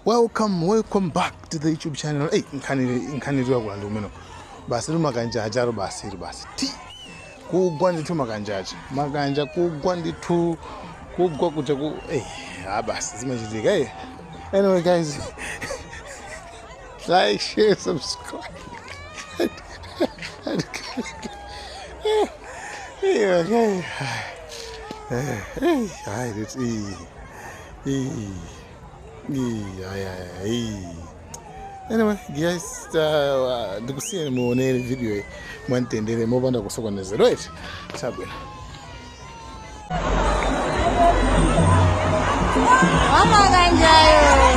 Welcome back to the YouTube channel. Hey, nkani tu kwa lumeno. Basi lu makanja ajaro basi ti. Kugwandi tu makanja kugwandi tu kugwa kuja ku basi zimachitika. Hey. Anyway guys, like, share, subscribe. Okay. It's anyway guys, ndikusiye muone video mwantendele mobanda kusokoneza right sabwe mama kanjayo